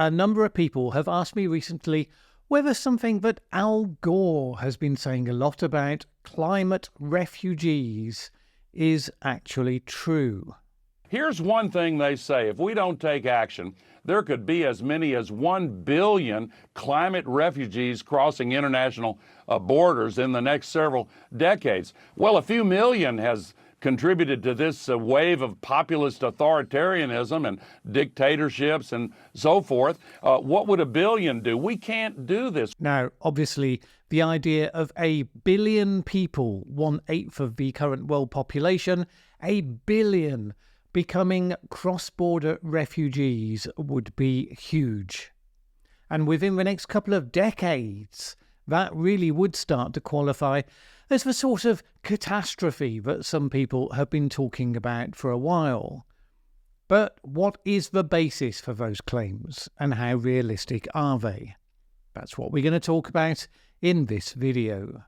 A number of people have asked me recently whether something that Al Gore has been saying a lot about, climate refugees, is actually true. Here's one thing they say: if we don't take action, there could be as many as 1 billion climate refugees crossing international borders in the next several decades. Well, a few million has contributed to this wave of populist authoritarianism and dictatorships and so forth. What would 1 billion do? We can't do this. Now, obviously, the idea of 1 billion people, 1/8 of the current world population, 1 billion becoming cross-border refugees would be huge. And within the next couple of decades, that really would start to qualify as the sort of catastrophe that some people have been talking about for a while. But what is the basis for those claims, and how realistic are they? That's what we're going to talk about in this video.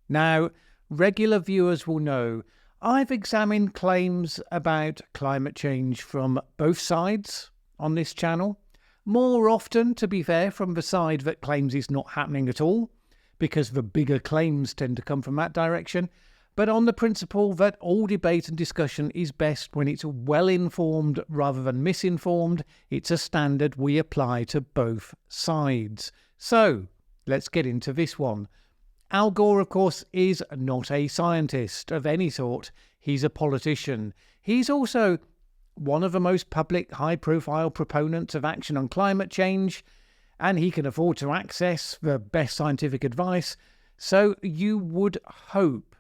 Now, regular viewers will know I've examined claims about climate change from both sides on this channel. More often, to be fair, from the side that claims it's not happening at all, because the bigger claims tend to come from that direction, but on the principle that all debate and discussion is best when it's well-informed rather than misinformed. It's a standard we apply to both sides. So, let's get into this one. Al Gore, of course, is not a scientist of any sort. He's a politician. He's also one of the most public, high-profile proponents of action on climate change, and he can afford to access the best scientific advice, so you would hope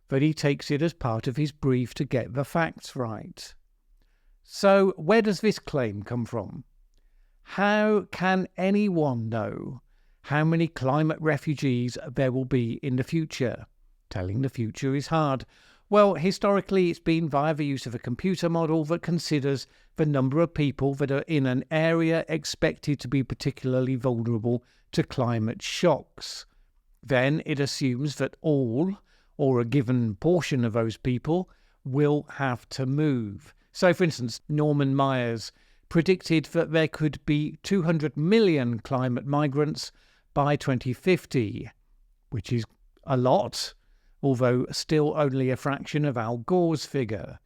that he takes it as part of his brief to get the facts right. So, where does this claim come from? How can anyone know how many climate refugees there will be in the future? Telling the future is hard. Well, historically, it's been via the use of a computer model that considers the number of people that are in an area expected to be particularly vulnerable to climate shocks. Then it assumes that all, or a given portion of those people, will have to move. So, for instance, Norman Myers predicted that there could be 200 million climate migrants by 2050, which is a lot, although still only a fraction of Al Gore's figure.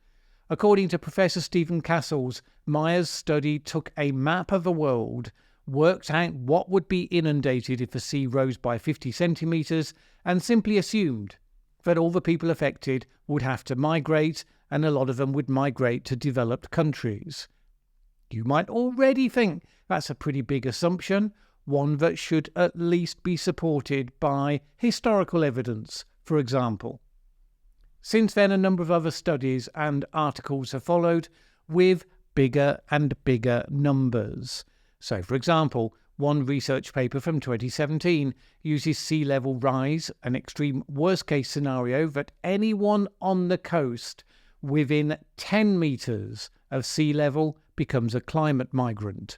According to Professor Stephen Castles, Myers' study took a map of the world, worked out what would be inundated if the sea rose by 50 centimetres, and simply assumed that all the people affected would have to migrate, and a lot of them would migrate to developed countries. You might already think that's a pretty big assumption, one that should at least be supported by historical evidence, for example. Since then, a number of other studies and articles have followed with bigger and bigger numbers. So, for example, one research paper from 2017 uses sea level rise, an extreme worst-case scenario that anyone on the coast within 10 metres of sea level becomes a climate migrant.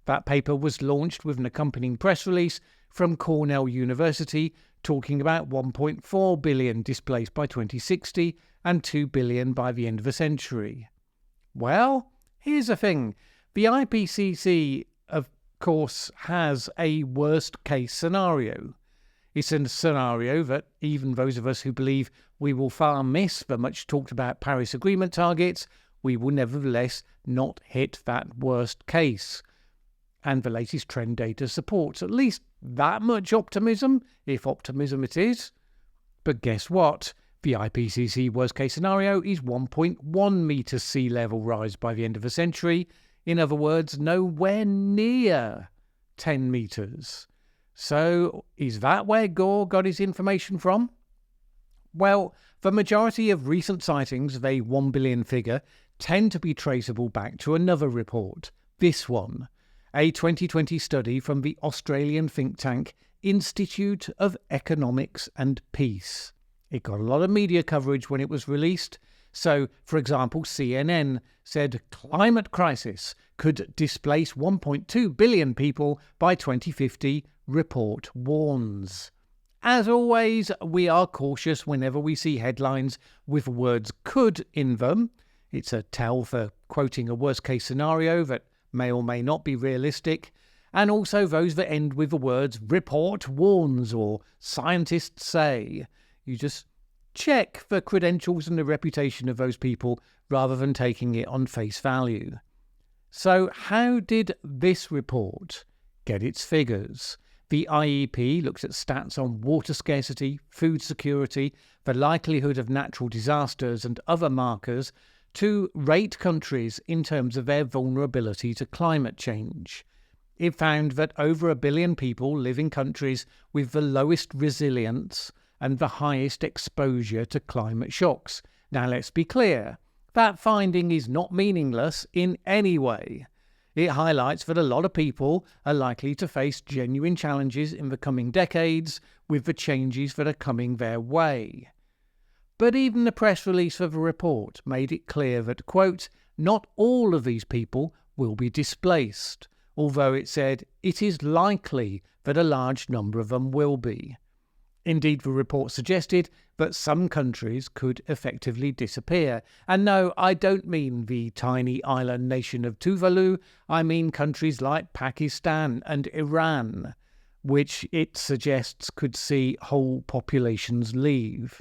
That paper was launched with an accompanying press release from Cornell University talking about 1.4 billion displaced by 2060 and 2 billion by the end of the century. Well, here's the thing. The IPCC, of course, has a worst-case scenario. It's a scenario that even those of us who believe we will far miss the much-talked-about Paris Agreement targets, we will nevertheless not hit that worst case. And the latest trend data supports at least that much optimism, if optimism it is. But guess what? The IPCC worst-case scenario is 1.1 metres sea level rise by the end of the century. In other words, nowhere near 10 metres. So, is that where Gore got his information from? Well, the majority of recent sightings of a 1 billion figure tend to be traceable back to another report, this one. A 2020 study from the Australian think tank Institute of Economics and Peace. It got a lot of media coverage when it was released. So, for example, CNN said climate crisis could displace 1.2 billion people by 2050, report warns. As always, we are cautious whenever we see headlines with the words could in them. It's a tell for quoting a worst-case scenario that may or may not be realistic, and also those that end with the words report warns or scientists say. You just check the credentials and the reputation of those people rather than taking it on face value. So how did this report get its figures? The IEP looks at stats on water scarcity, food security, the likelihood of natural disasters and other markers to rate countries in terms of their vulnerability to climate change. It found that over 1 billion people live in countries with the lowest resilience and the highest exposure to climate shocks. Now let's be clear, that finding is not meaningless in any way. It highlights that a lot of people are likely to face genuine challenges in the coming decades with the changes that are coming their way. But even the press release of the report made it clear that, quote, not all of these people will be displaced, although it said it is likely that a large number of them will be. Indeed, the report suggested that some countries could effectively disappear. And no, I don't mean the tiny island nation of Tuvalu, I mean countries like Pakistan and Iran, which it suggests could see whole populations leave.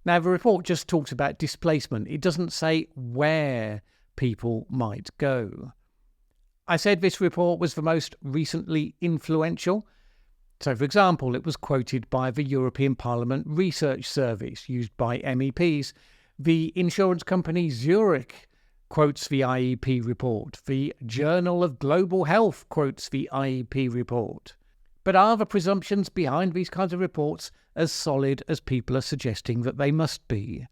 Now, the report just talks about displacement. It doesn't say where people might go. I said this report was the most recently influential. So, for example, it was quoted by the European Parliament Research Service used by MEPs. The insurance company Zurich quotes the IEP report. The Journal of Global Health quotes the IEP report. But are the presumptions behind these kinds of reports as solid as people are suggesting that they must be?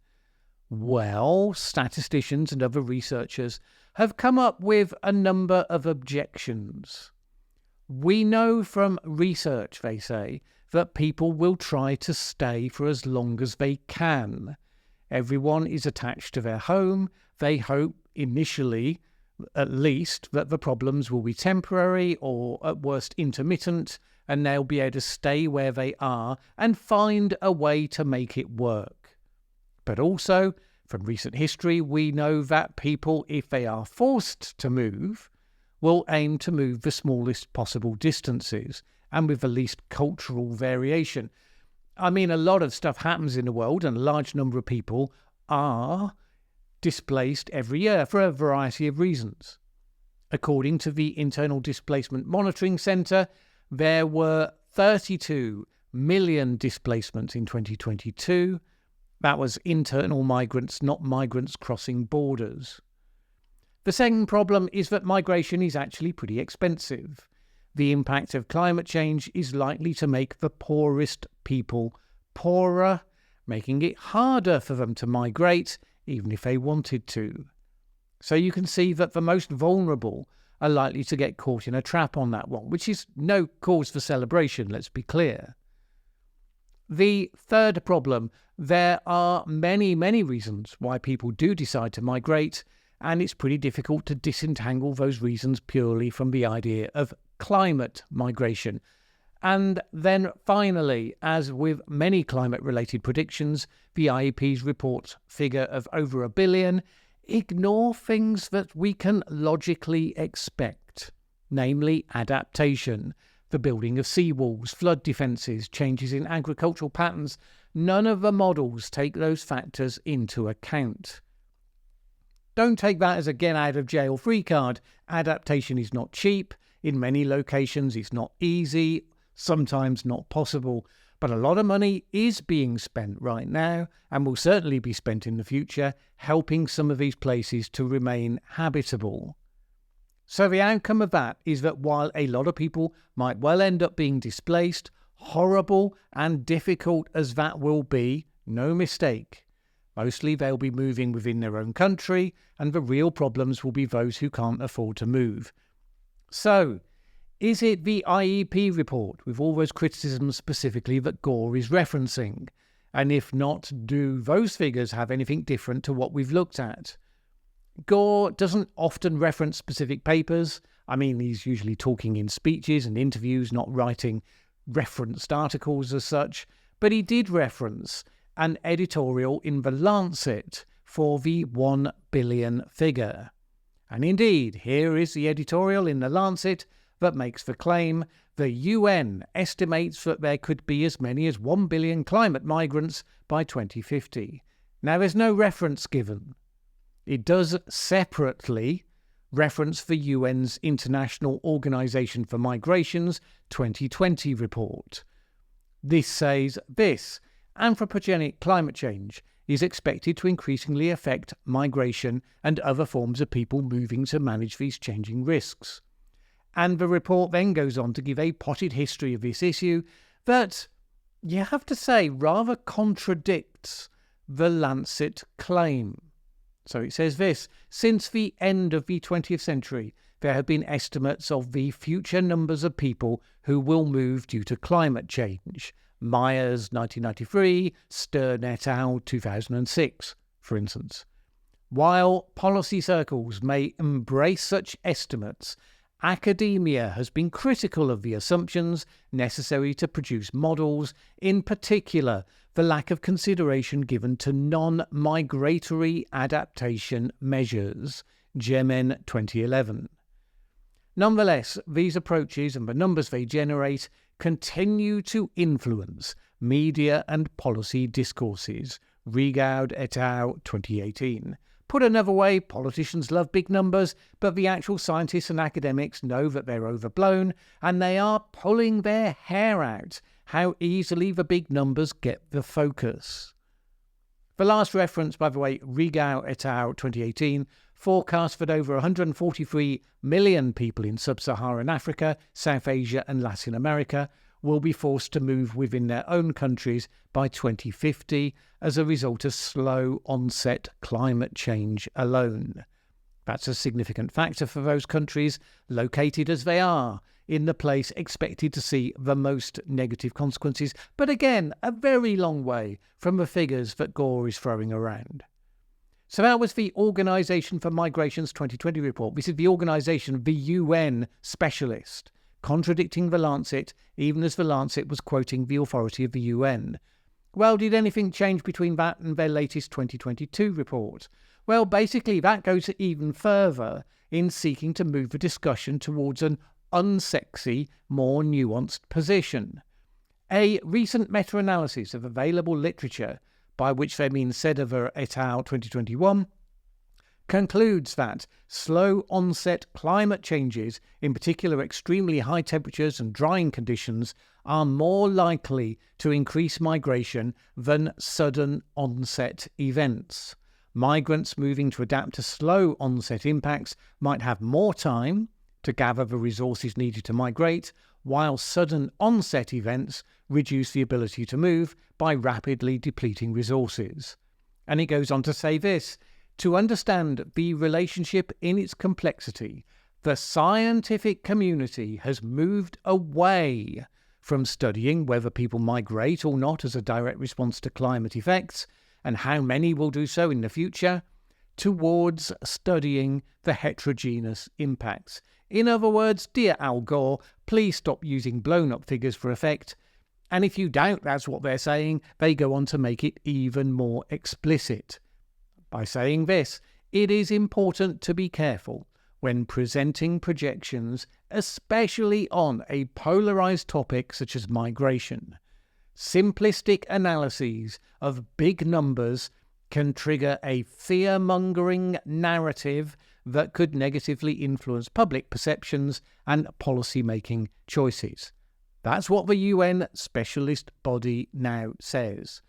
Well, statisticians and other researchers have come up with a number of objections. We know from research, they say, that people will try to stay for as long as they can. Everyone is attached to their home. They hope, initially, at least, that the problems will be temporary or, at worst, intermittent, and they'll be able to stay where they are and find a way to make it work. But also, from recent history, we know that people, if they are forced to move, will aim to move the smallest possible distances and with the least cultural variation. I mean, a lot of stuff happens in the world and a large number of people are displaced every year for a variety of reasons. According to the Internal Displacement Monitoring Centre, there were 32 million displacements in 2022. That was internal migrants, not migrants crossing borders. The second problem is that migration is actually pretty expensive. The impact of climate change is likely to make the poorest people poorer, making it harder for them to migrate, even if they wanted to. So you can see that the most vulnerable are likely to get caught in a trap on that one, which is no cause for celebration, let's be clear. The third problem, there are many reasons why people do decide to migrate, and it's pretty difficult to disentangle those reasons purely from the idea of climate migration. And then finally, as with many climate-related predictions, the IEP's report figure of over 1 billion ignore things that we can logically expect, namely adaptation, the building of seawalls, flood defences, changes in agricultural patterns. None of the models take those factors into account. Don't take that as a get-out-of-jail-free card. Adaptation is not cheap. In many locations, it's not easy, sometimes not possible. But a lot of money is being spent right now and will certainly be spent in the future, helping some of these places to remain habitable. So the outcome of that is that while a lot of people might well end up being displaced, horrible and difficult as that will be, no mistake, mostly they'll be moving within their own country, and the real problems will be those who can't afford to move. So, is it the IEP report with all those criticisms specifically that Gore is referencing? And if not, do those figures have anything different to what we've looked at? Gore doesn't often reference specific papers. I mean, he's usually talking in speeches and interviews, not writing referenced articles as such. But he did reference an editorial in The Lancet for the 1 billion figure. And indeed, here is the editorial in The Lancet that makes the claim: the UN estimates that there could be as many as 1 billion climate migrants by 2050. Now, there's no reference given. It does separately reference the UN's International Organization for Migration's 2020 report. This says this: anthropogenic climate change is expected to increasingly affect migration and other forms of people moving to manage these changing risks. And the report then goes on to give a potted history of this issue that, you have to say, rather contradicts the Lancet claim. So it says this: since the end of the 20th century, there have been estimates of the future numbers of people who will move due to climate change. Myers, 1993, Stern et al., 2006, for instance. While policy circles may embrace such estimates, academia has been critical of the assumptions necessary to produce models, in particular the lack of consideration given to non-migratory adaptation measures, Gemen 2011. Nonetheless, these approaches and the numbers they generate continue to influence media and policy discourses, Rigaud et al., 2018. Put another way, politicians love big numbers, but the actual scientists and academics know that they're overblown, and they are pulling their hair out how easily the big numbers get the focus. The last reference, by the way, Rigaud et al., 2018, forecast that over 143 million people in sub-Saharan Africa, South Asia and Latin America will be forced to move within their own countries by 2050 as a result of slow onset climate change alone. That's a significant factor for those countries, located as they are in the place expected to see the most negative consequences, but again, a very long way from the figures that Gore is throwing around. So that was the Organization for Migration's 2020 report. This is the organization, the UN specialist, contradicting the Lancet, even as the Lancet was quoting the authority of the UN. Well, did anything change between that and their latest 2022 report? Well, basically, that goes even further in seeking to move the discussion towards an unsexy, more nuanced position. A recent meta-analysis of available literature, by which they mean Sedover et al. 2021, concludes that slow onset climate changes, in particular extremely high temperatures and drying conditions, are more likely to increase migration than sudden onset events. Migrants moving to adapt to slow onset impacts might have more time to gather the resources needed to migrate, while sudden onset events reduce the ability to move by rapidly depleting resources. And it goes on to say this: to understand the relationship in its complexity, the scientific community has moved away from studying whether people migrate or not as a direct response to climate effects, and how many will do so in the future, towards studying the heterogeneous impacts. In other words, dear Al Gore, please stop using blown-up figures for effect. And if you doubt that's what they're saying, they go on to make it even more explicit by saying this: it is important to be careful when presenting projections, especially on a polarized topic such as migration. Simplistic analyses of big numbers can trigger a fear-mongering narrative that could negatively influence public perceptions and policy-making choices. That's what the UN specialist body now says.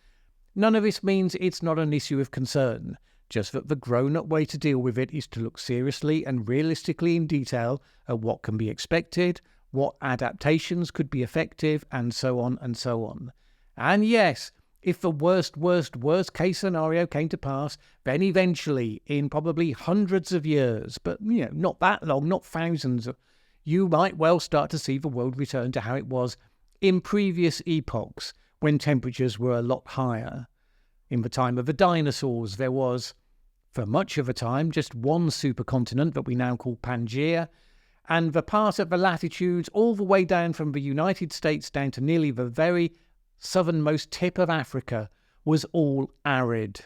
None of this means it's not an issue of concern, just that the grown-up way to deal with it is to look seriously and realistically in detail at what can be expected, what adaptations could be effective, and so on and so on. And yes, if the worst case scenario came to pass, then eventually, in probably hundreds of years, but not that long, not thousands, you might well start to see the world return to how it was in previous epochs when temperatures were a lot higher. In the time of the dinosaurs, there was, for much of the time, just one supercontinent that we now call Pangaea, and the part of the latitudes all the way down from the United States down to nearly the very southernmost tip of Africa was all arid.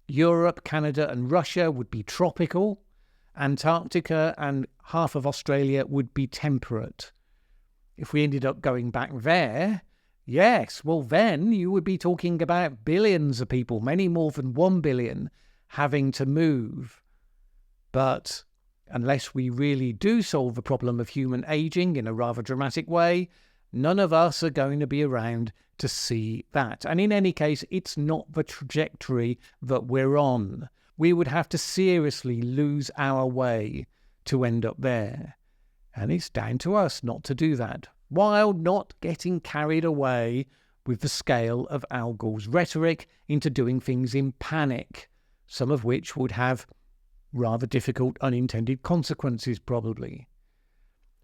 Europe, Canada and Russia would be tropical, Antarctica and half of Australia would be temperate. If we ended up going back there, yes, well then you would be talking about billions of people, many more than 1 billion, having to move. But unless we really do solve the problem of human aging in a rather dramatic way, none of us are going to be around to see that. And in any case, it's not the trajectory that we're on. We would have to seriously lose our way to end up there. And it's down to us not to do that, while not getting carried away with the scale of Al Gore's rhetoric into doing things in panic, some of which would have rather difficult unintended consequences probably.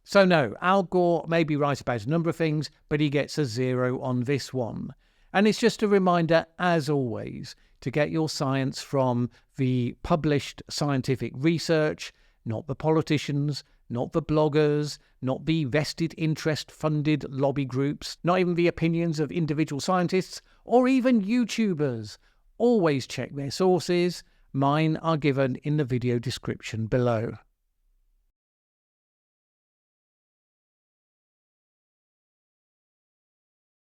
So no, Al Gore may be right about a number of things, but he gets a 0 on this one. And it's just a reminder, as always, to get your science from the published scientific research, not the politicians, not the bloggers, not the vested interest-funded lobby groups, not even the opinions of individual scientists, or even YouTubers. Always check their sources. Mine are given in the video description below.